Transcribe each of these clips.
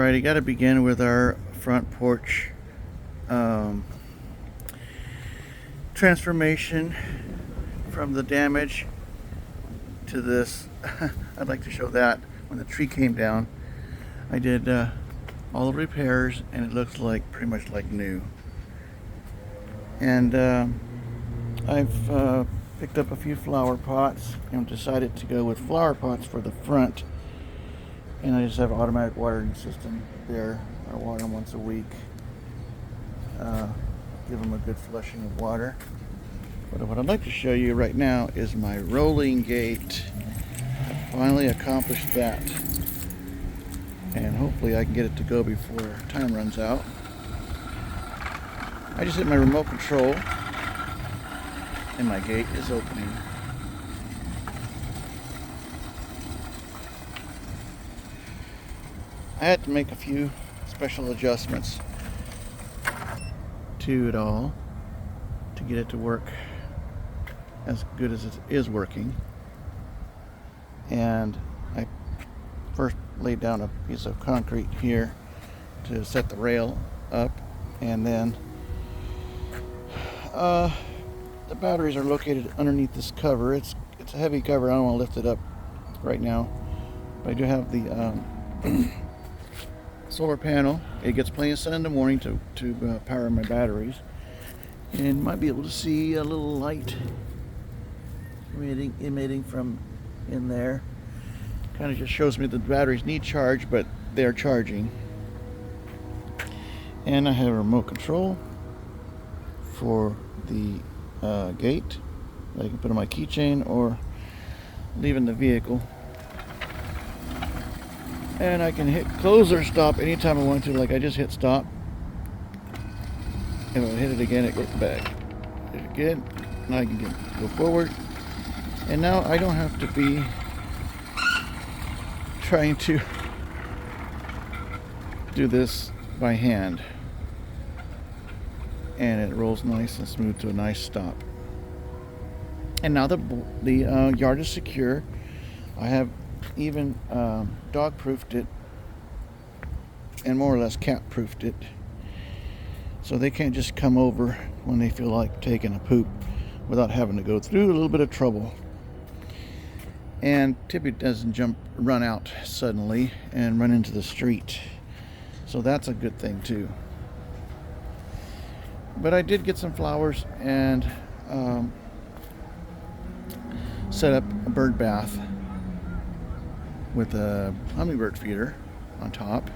Alright, I got to begin with our front porch um, transformation from the damage to this. I'd like to show that when the tree came down. I did all the repairs and it looks like pretty much like new. And I've picked up a few flower pots and decided to go with flower pots for the front. And I just have an automatic watering system there. I water them once a week. Give them a good flushing of water. But what I'd like to show you right now is my rolling gate. I finally accomplished that. And hopefully I can get it to go before time runs out. I just hit my remote control and my gate is opening. I had to make a few special adjustments to it all to get it to work as good as it is working. And I first laid down a piece of concrete here to set the rail up, and then the batteries are located underneath this cover. It's a heavy cover. I don't want to lift it up right now, but I do have the solar panel. It gets plenty of sun in the morning to power my batteries, and might be able to see a little light emitting from in there. Kind of just shows me that the batteries need charge, but they're charging. And I have a remote control for the gate that I can put on my keychain or leave in the vehicle. And I can hit close or stop anytime I want to, like I just hit stop. And if I hit it again, it goes back. Hit it again, now I can go forward. And now I don't have to be trying to do this by hand. And it rolls nice and smooth to a nice stop. And now the yard is secure. I have even dog-proofed it and more or less cat-proofed it, so they can't just come over when they feel like taking a poop without having to go through a little bit of trouble. And Tippy doesn't run out suddenly and run into the street, so that's a good thing too. But I did get some flowers and set up a bird bath with a hummingbird feeder on top.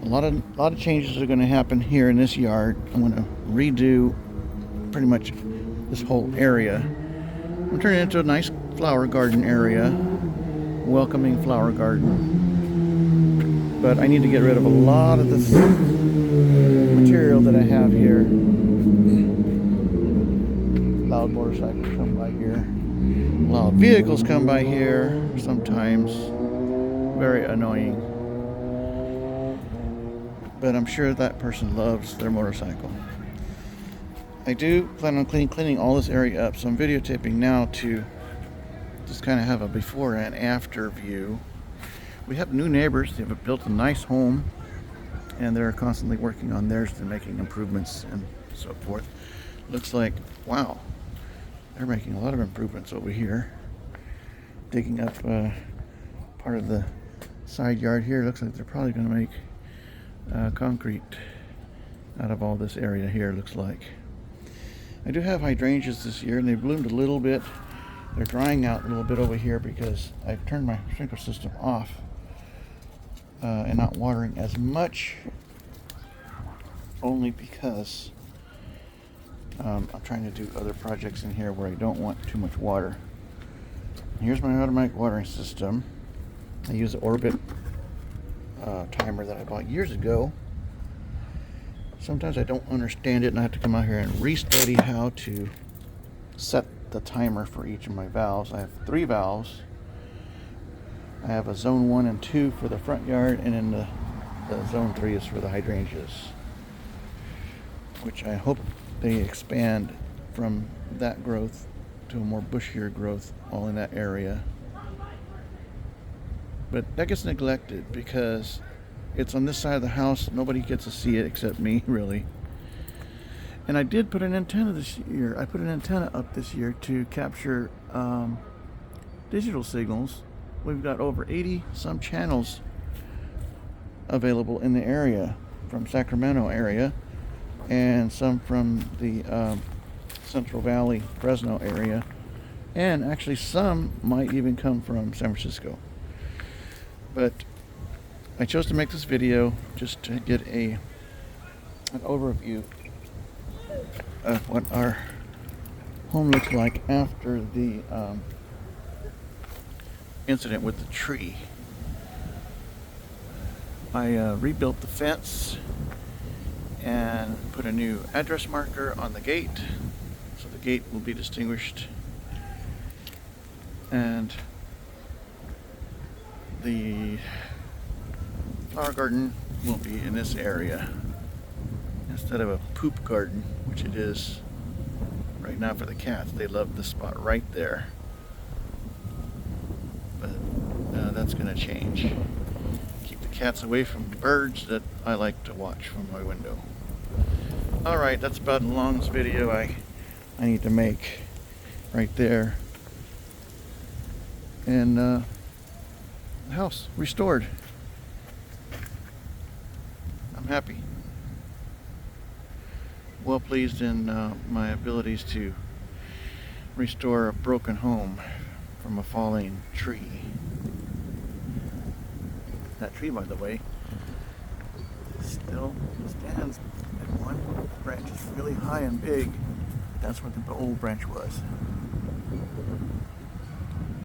A lot of changes are going to happen here in this yard. I'm going to redo pretty much this whole area. I'm going to turn it into a nice flower garden area, welcoming flower garden. But I need to get rid of a lot of this material that I have here. Loud motorcycles come by here. Loud vehicles come by here sometimes. Very annoying. But I'm sure that person loves their motorcycle. I do plan on cleaning all this area up, so I'm videotaping now to just kind of have a before and after view. We have new neighbors. They have built a nice home, and they're constantly working on theirs and making improvements and so forth. Looks like, wow, they're making a lot of improvements over here. Digging up part of the side yard here. Looks like they're probably going to make concrete out of all this area here, looks like. I do have hydrangeas this year, and they bloomed a little bit. They're drying out a little bit over here because I've turned my sprinkler system off and not watering as much, only because I'm trying to do other projects in here where I don't want too much water. Here's my automatic watering system. I use an Orbit timer that I bought years ago. Sometimes I don't understand it and I have to come out here and restudy how to set the timer for each of my valves. I have 3 valves. I have a zone 1 and 2 for the front yard, and then the zone 3 is for the hydrangeas, which I hope they expand from that growth to a more bushier growth all in that area. But that gets neglected because It's on this side of the house. Nobody gets to see it except me, really. And I did put an antenna this year. I put an antenna up this year to capture digital signals. We've got over 80 some channels available in the area, from Sacramento area, and some from the Central Valley, Fresno area, and actually some might even come from San Francisco. But I chose to make this video just to get an overview of what our home looks like after the incident with the tree. I rebuilt the fence and put a new address marker on the gate, so the gate will be distinguished, and the flower garden will be in this area instead of a poop garden, which it is right now for the cats. They love the spot right there, but that's going to change. Keep the cats away from the birds that I like to watch from my window. Alright, that's about the longest video I need to make right there. And the house restored. I'm happy. Well pleased in my abilities to restore a broken home from a falling tree. That tree, by the way, still stands, and one branch is really high and big. That's where the old branch was.